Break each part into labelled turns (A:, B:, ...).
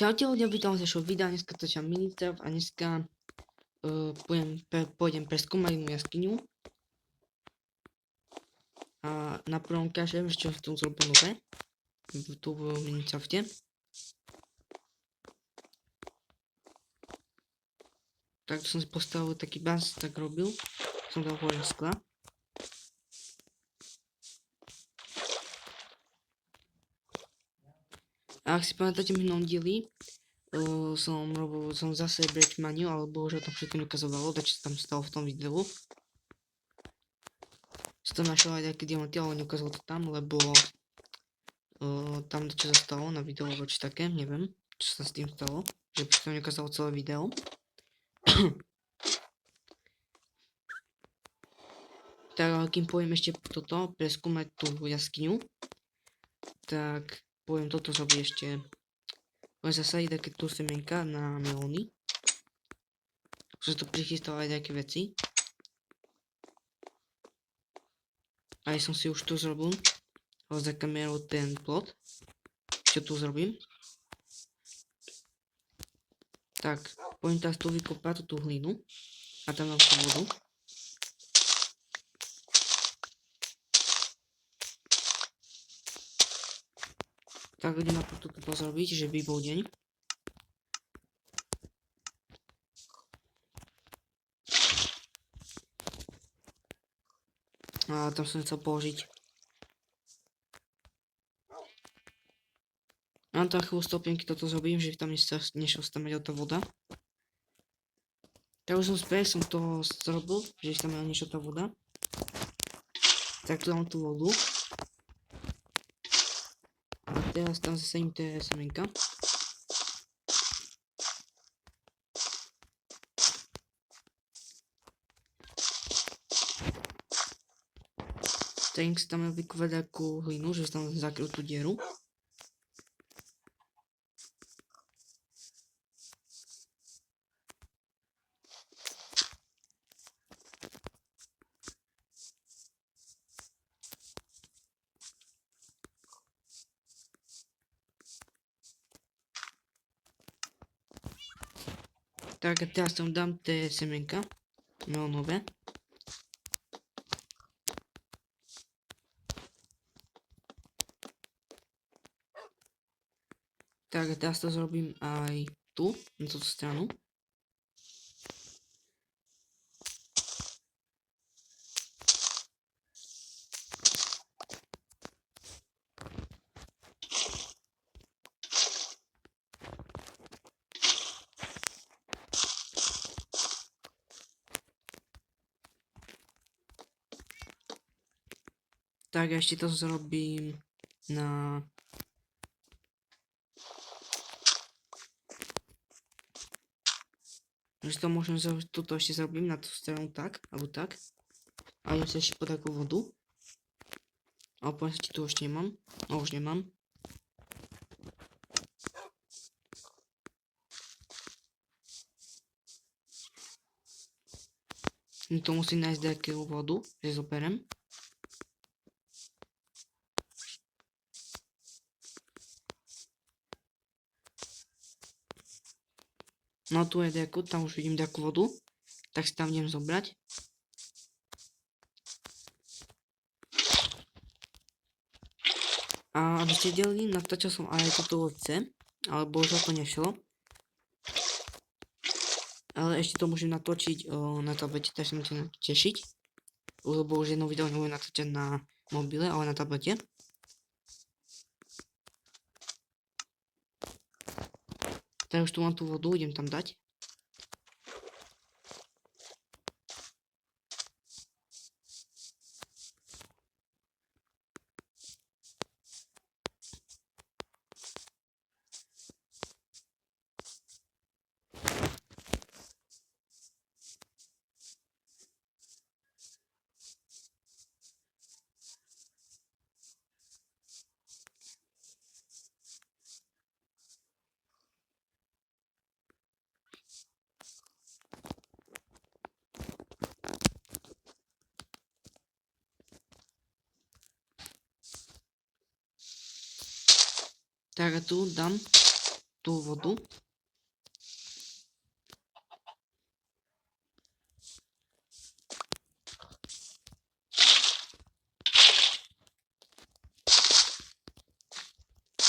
A: Čaute ľudia, vítam vás ďalšieho videa, dneska točím Minecraft a dneska pôjdem preskúmať inú jaskyňu. A na prvom ukážem, čo som zrobil nové tu v Minecrafte. Tak som si postavil taký bás, tak robil, som dal hore skla. A ak si pamätáte minulom dieli, som zase Breakmaniu, alebo už o tom všetkým ukazovalo, takže sa tam stalo v tom videu. Som našiel aj nejaké diamanty, ale neukázal to tam, lebo tam čo sa stalo na videu, alebo či také, neviem, čo sa s tým stalo, že by som neukázalo celé video. Tak kým poviem ešte toto, preskúmať tú jaskyňu, tak poviem toto zrobiť ešte. Môžem zasadiť také tu semenka na melóny. Už som tu prichystal aj nejaké veci. Aj som si už tu zrobil za kamerou ten plot. Čo tu zrobím. Tak, poviem teraz tu vykopať tú hlinu. A tam mám tú vodu. Tak idem na toto zrobiť, že by bol deň. A tam som chcel položiť. Mám tam chvíľu stopienky, toto zrobím, že tam nešlo stamať tá voda. Tak už som späť, som to zrobil, že tam nešla tá voda. Tak tu dám tú vodu. A teraz tam zasadím tie semenka. Tak si tam vykovať takú hlinu, že tam zakryl tú dieru. Tak a teraz tam dám tie semenka melónové. Tak a teraz to zrobím aj tu, na túto stranu. Tak a ešte to zrobím na... Že to môžem zrobiť, tuto ešte zrobím na tú stranu tak, alebo tak. A idem sa ešte po takú vodu. Ale poviem sa, či tu už nemám. No už nemám. To musím nájsť nejakú vodu, že zoberiem. No tu je deku, tam už vidím nejakú vodu. Tak si tam idem zobrať. A aby ste delili, natáčal som aj toto ovce. Ale bohužiaľ to nešlo. Ale ešte to môžem natočiť na tablete, tak sa môžete tešiť. Lebo už jedno video nebudem natáčať na mobile, ale na tablete. Tak už tu mám tú vodu, idem tam dať. Tak a tu dám tú vodu.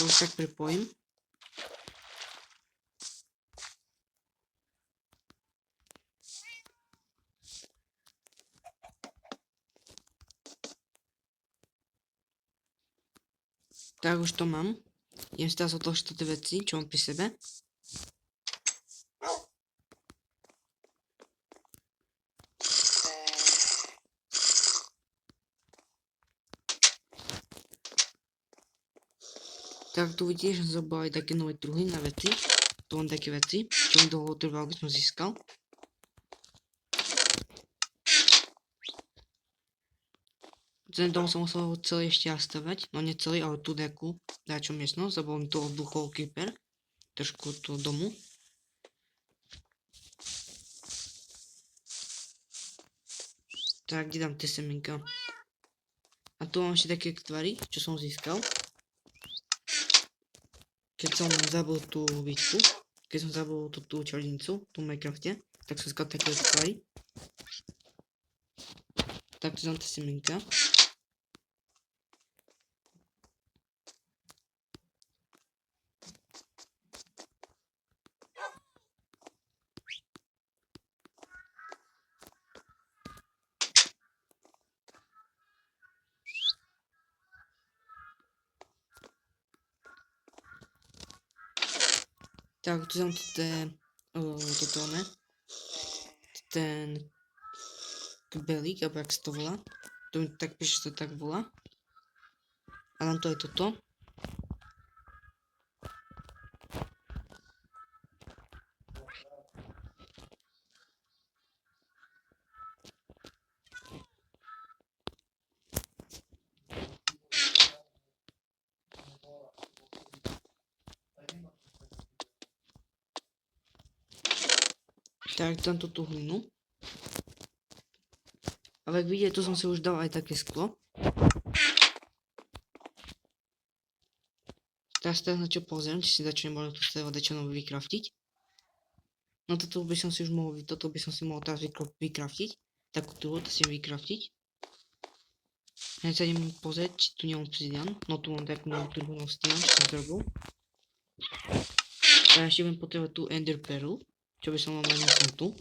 A: To už tak pripojím. Tak už to mám. Idem si teraz odložiť tie veci, čo mám pri sebe. Tak tu vidíš, že som zobral aj také nové druhy na veci. Tu mám také veci, čo mi dlho trvalo, aby som získal. Ten dom som musel celý ešte nastavať, no nie celý, ale tú nejakú dáčo miestnosť, lebo mi to odbuchol creeper. Trošku tú domu. Tak, kde dám tie semenka? A tu mám ešte také tvary, čo som získal. Keď som zabil tú výtku, keď som zabil tú čarodejnicu, tú v Minecrafte, tak som získal také tvary. Tak tu dám tie semenka. Tak, tu dám toto ne. Ten kbelík, alebo jak sa to volá. To mi tak píše, že to tak volá. A dám to aj toto. Tak, dám tú hlinu. Ale ak vidíte, tu som si už dal aj také sklo. Teraz na čo pozriem, či si začnem možno tu z toho dečo vykraftiť. No toto by som si už mohol, toto by som si mohol teraz vykraftiť. Takú tu si vykraftiť. Hneď sa idem pozrieť, či tu nemám obsidian. No tu mám takú druhú obsidian, čo som zrobil. A ešte budem potrebovať tú ender pearl, čo by som mal mať tu.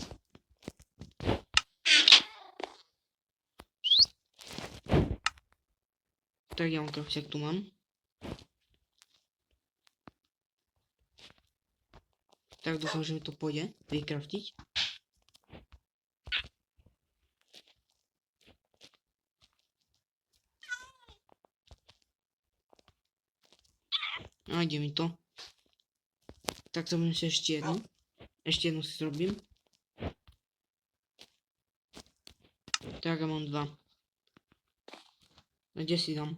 A: Tak ja mám kraftiak tu mám. Tak dúfam, že mi to pôjde vykraftiť. A ide mi to. Tak zrobím si ešte jednu. Ešte jednu si zrobím. Tak ja mám dva. A kde si dám?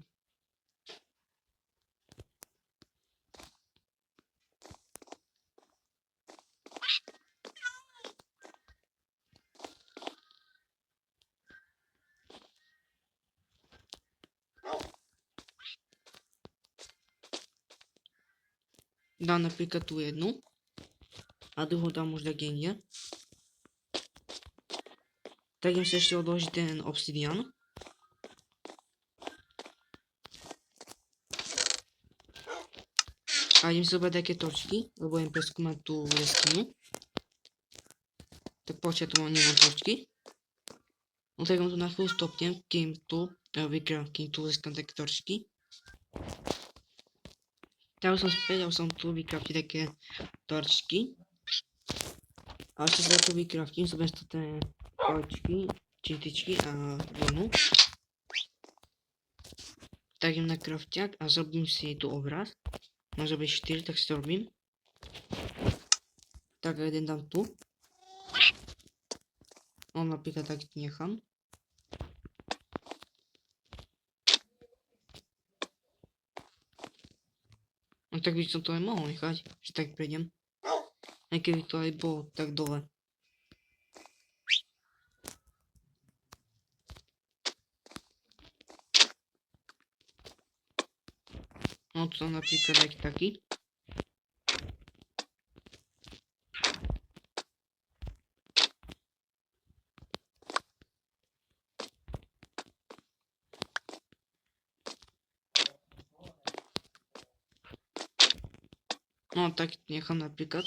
A: Dám napríklad tú jednu. A druhú dám už tak inde. Tak idem si ešte odložiť ten obsidian. A idem si zobrať také torčky, lebo idem preskúmať tú jaskyňu. Tak počkaj, tu nemám torčky. No tak tu na chvíľu stopnem, kým tu získam také torčky. Tak už som späť, už som tu vykraftil také torčky. A ešte sa tu vykraftím, zoberiem si tie torčky, čintičky a vlnu. Tak idem na kraftiak a zrobím si tu obraz. Mám zrobiť 4, tak si to robím. Tak jeden dám tu. On napríklad tak nechám. No tak by som to aj mohol nechať, že tak prejdem. Aj keby to aj bolo tak dole. No to napríklad aj taký. No tak nechám napríklad.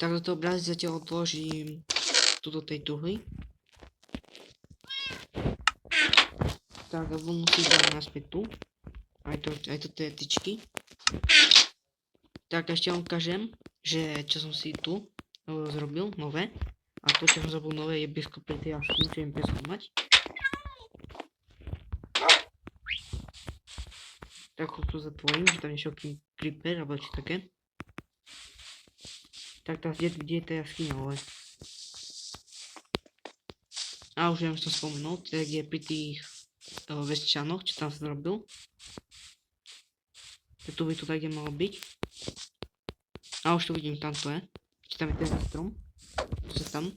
A: Tak do toho obrazy zatiaľ odložím tu do tej druhej. Tak a musí dať naspäť tu. Aj to tie tyčky. Tak ešte vám ukážem, že čo som si tu zrobil nové. A to čo som zrobil nové je blízko pri tej jaskini, čo idem preskúmať. Tak ho tu zatvorím, že tam nešiel creeper alebo či také. Tak teraz kde je tá jaskyňa, ale... A už viem, čo som spomenul, tak je pri tých vesčanoch, čo tam som zrobil. Tak tu by to tak malo byť. A už tu vidím, tam to je. Či tam je ten strom. Čo sa tam.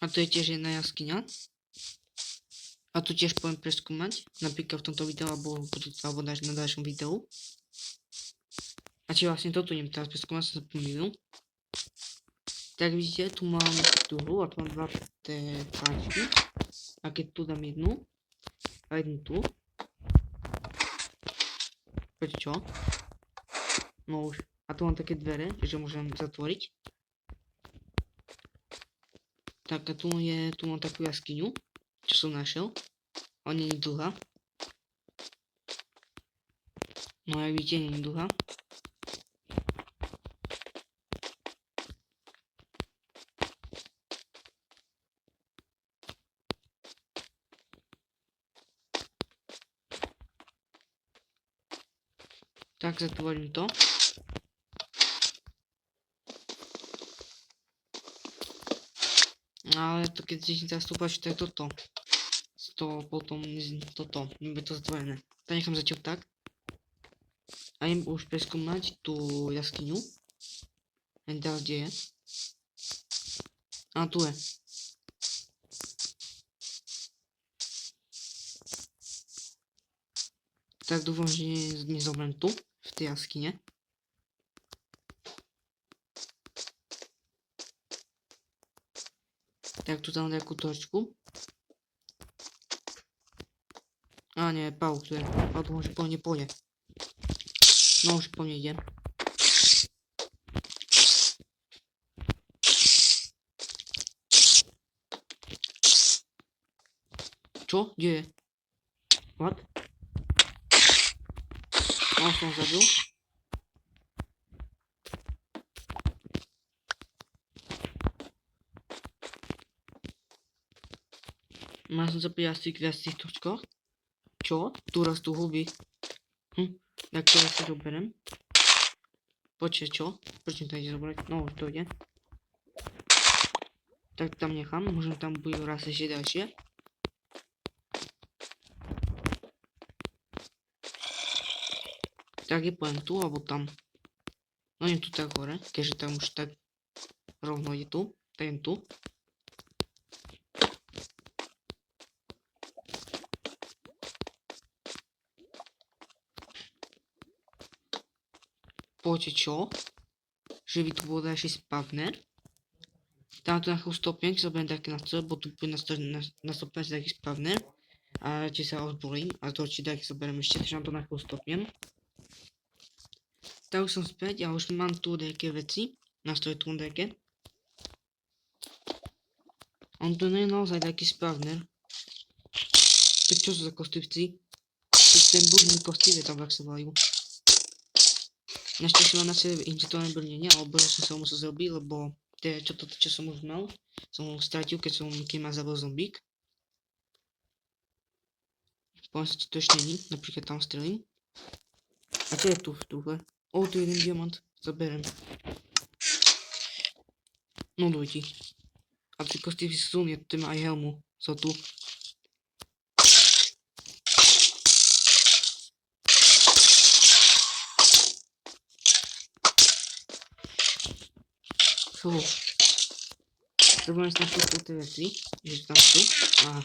A: A tu je tiež jedna jaskyňa. A tu tiež poviem preskúmať, napríklad v tomto videu alebo na ďalšom videu. A či vlastne toto idem teraz preskúmať, som sa pomýlil. Tak vidíte, tu mám druhú a tu mám dva tie páčky. A keď tu dám jednu a jednu tu. Poďte čo? No už. A tu mám také dvere, že môžem zatvoriť. Tak a tu mám takú jaskyňu, čo som našiel. Ona nie je dlhá. No jak vidíte, nie je dlhá. Tak zatvorím to. Ale to keď si teraz stúpaš, to je toto. To potom toto, nebude to zatvorené. To nechám zatiaľ tak. A idem už preskúmať tú jaskyňu. A teraz kde je? A tu je. Tak dúfam, že nezomrem tu, v tej jaskyne. Tak tu dám nejakú torčku. A nie, pauk tu je. A dúfam, že po mne pôjde. No už po mne ide. Čo? Kde je? What? No som zabil. Mal som sa prijať viac tých točkoch. Čo? Tu rastú huby. Tak to si zoberiem. Počkej, čo? Prečo to ide zobrať? No už to ide. Tak tam nechám, možno tam budú raz ešte ďalšie. Tak je poviem tu, alebo tam. No idem tu tak hore, keďže tam už tak rovno je tu. Tak idem tu. Poďte čo? Že by tu bol ďalší spawner. Tam tu na chvíľu stopnem, keď sa budem taký nastaviť, bo tu bude na stopnem taký spawner. A radšej sa ozbolím a to či taký zoberiem ešte, takže na to na chvíľu stopnem. Tak už som späť a už mám tu nejaké veci. Nastrojiť tu nejaké. On tu nie je naozaj taký spawner. Tak čo sú za kostlivci? Ten budný kostlivec tam tak sa volajú. Našťastie mám na sebe inžitované brnenie, alebo že som sa ho musel zrobiť, lebo čo som už mal, som ho stratil, keď ma zabil zombík. Poviem sa, či to ešte není, napríklad tam strelím. A čo je tu v túhle? O, tu je jeden diamant, zaberem. No dojti. A ty kostlivci sú, tu má aj helmu, sú tu. Zrobíme si tam tie veci, že tam sú. Aha.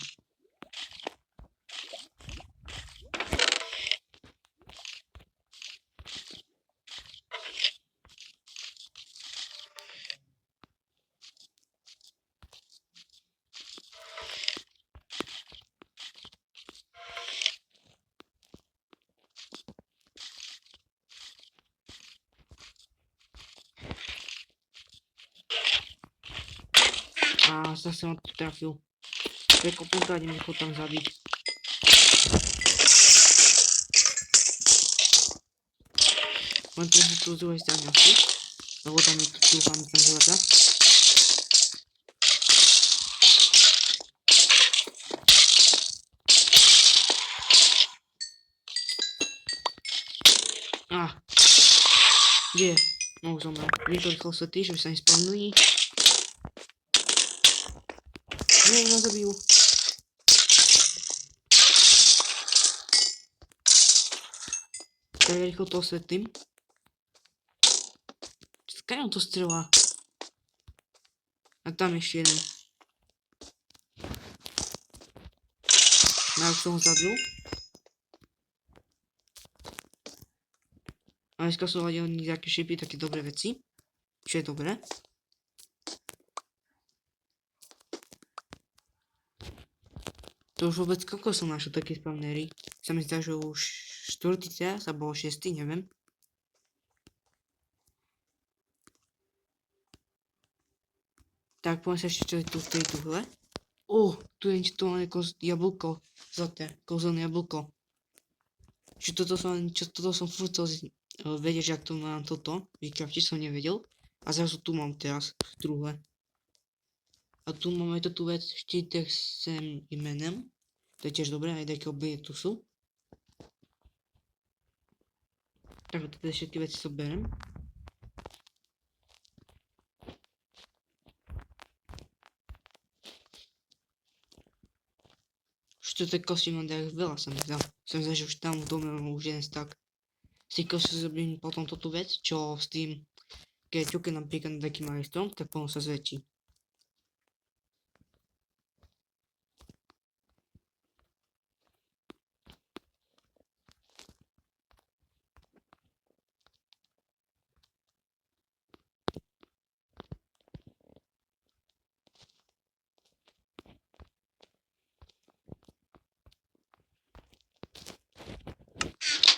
A: A zase ma to trafil. Prekopnúť a idem ho tam zabiť. Len to tu z druhej strany asi. Lebo tam je tu tam železa. Kde je? No už zomrel. Rýchlo sa tí, že by sa nespawnuli. Nie, ma zabijú. Tak rýchlo to osvetlím. Skaj on to strelá? A tam ešte jeden. No, už som ho zabil. A dneska som vadil nejaké šipy, také dobré veci. Čo je dobré. To už vôbec koľko som našiel také spawnery. Sa mi zdá, že už 4. teraz, alebo 6, neviem. Tak poviem sa ešte, čo je tu v tej tuhle. Tu je to jablko. Zlaté, kouzelné jablko. Toto som furt chcel vedieť, že ak to mám toto. Vykraftiť som nevedel. A zrazu tu mám teraz v truhle. A tu máme tú vec štítek sem imenem. To je tiež dobré, aj také obyje tu sú. Takže teda všetky veci zoberiem. Už to tak kosti mám tak veľa sa mi zdá. Som zdá, že už tam v dome mám už jeden stak. Z tých kosti zrobím potom túto vec, čo s tým, keď ťuke napríklad na taký malý strom, tak potom sa zväčší.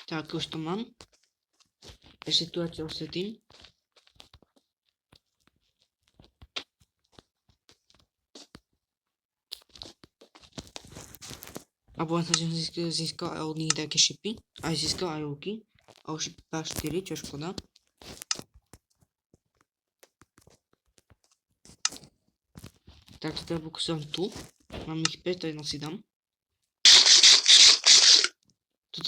A: Tak už to mám. Ešte tu ať osvetím. A poviem sa, že som získal aj od nich také šipy. Aj získal aj ruky. A už iba 4, čo je škoda. Tak to teda pokusím tu. Mám ich 5, to jedno si dám.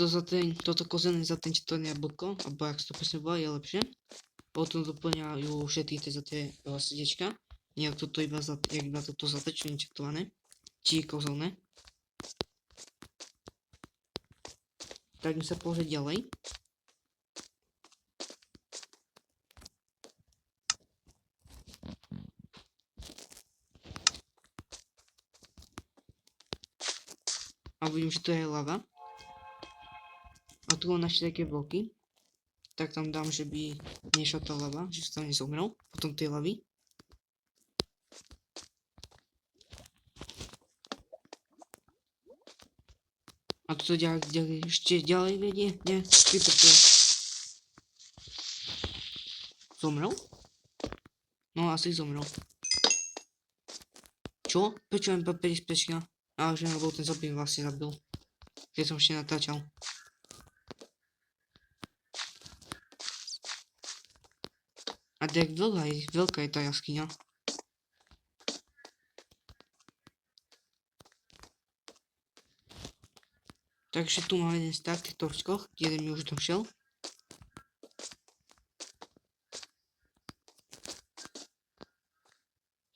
A: Toto kozené za ten čtvrné jablko, alebo jak to presne volá, je lepšie. Potom doplňajú všetky tie za tie srdiečka. Nejak toto iba toto zatečné inčektované. Či kozelné. Tak mi sa pozrieť ďalej. A vidím, že to je lava. A tu mám naše také bloky. Tak tam dám, že by nešla tá lava, že sa tam nezomrel. Potom tej lavy. A toto ešte ďalej vedie? Nie, vytrpil. Zomrel? No asi zomrel. Čo? Prečo len papier z pečka? A už lebo ten zombie vlastne zabil. Keď som ešte natáčal. A tak veľká je tá jaskyňa. Takže tu mám jeden stack v torčkoch, jeden mi už došiel.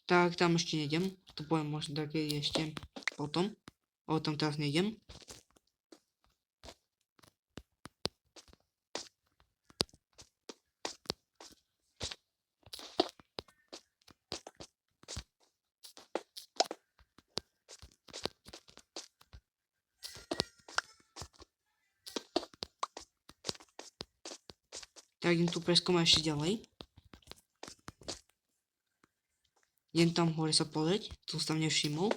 A: Tak tam ešte nejdem, to poviem možno také ešte potom. O tom teraz nejdem. Tak idem tu preskúmať ešte ďalej. Idem tam hore sa pozrieť, tu som tam nevšimol.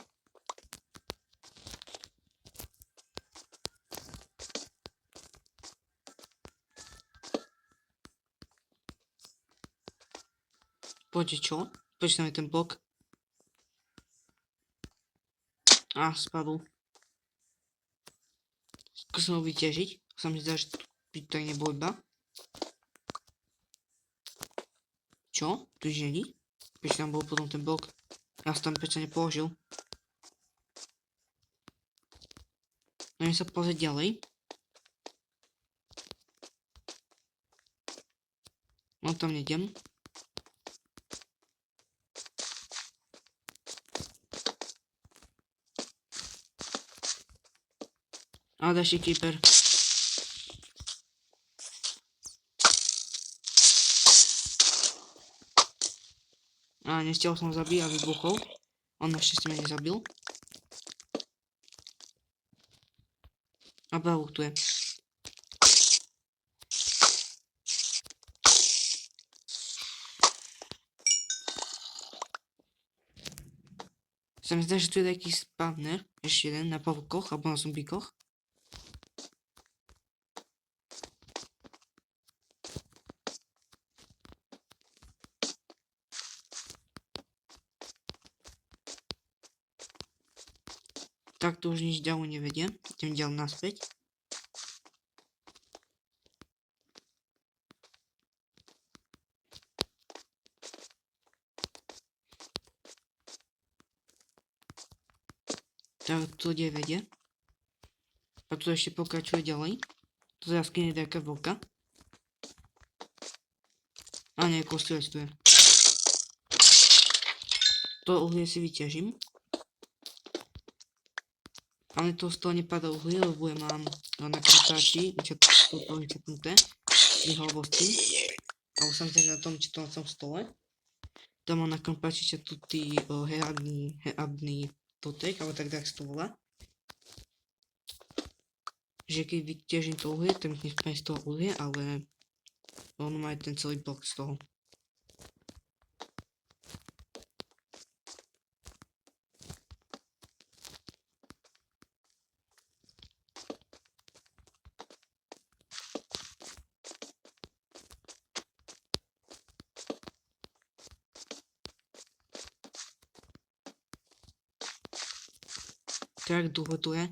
A: Poďte čo? Prečo tam je ten blok? A, spadł. Skúsim ho vyťažiť. Sa mi zdá, že tu by to nebolo iba. Čo? Tu už není? Prečo tam bol potom ten blok? Ja som tam prečo nepoložil. Môžem sa pozrieť ďalej. No tam nejdem. A ďalší creeper. A nestiaľ som zabiť a vybuchol. On našťastie ma nezabil. A bavúk tu je. Sa mi zdá, že tu je taký spawner. Ešte jeden na pavúkoch alebo na zombíkoch. Tak to už nič ďalej nevedie. Idem ďalej naspäť. Tak to kde vedie. A tu ešte pokračuje ďalej. Tu jaskyňa je taká veľká. A nie, kostlivec tu je. To uhlie si vyťažím. Ale to z toho nepadá uhlie, lebo ja mám na kratáči vyčetnuté vyhlavosti. Alebo som na tom čítanom stole. Tam mám na kratáči četnutý heradný totek, alebo tak sa to volá. Že keď vyťažím to uhlie, tak mi nespadne z toho uhlie, ale ono má aj ten celý blok z toho. Tak dlho tu je.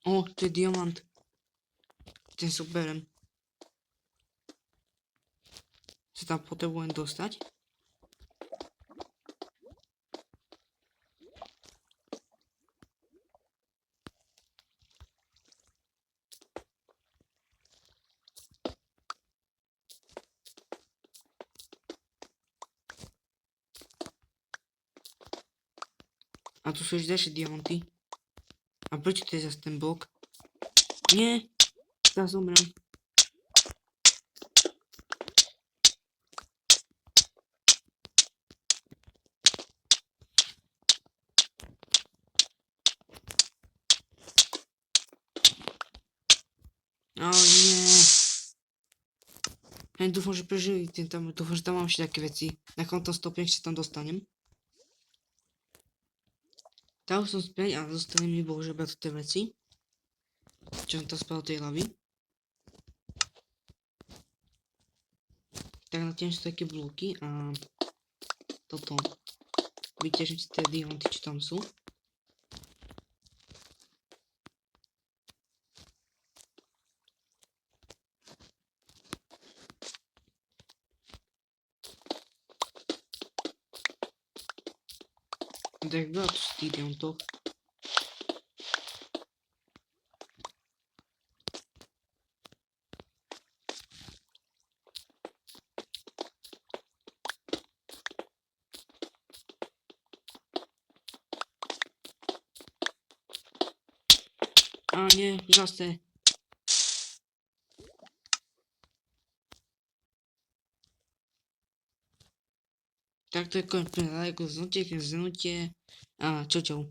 A: O, to je diamant. Ten si berem. Sa tam potrebujem dostať. A tu sú ešte ďalšie diamanty. A prečo to je zase ten blok? Nie, ja zomrem. Ale nie. Ja dúfam, že prežili dúfam, že tam mám ešte také veci. Na kontom stopne ešte tam dostanem. Dal som späť a zostali mi bohužiaľ iba tie veci. Čo som tam spadol tej lavy. Tak na tým sú také bloky a toto. Vyťažím si tie diamanty, čo tam sú. Tak veľa tu sú tých diamantov. A nie, zase. Tak to je koniec, lajku, znutie a čau čau.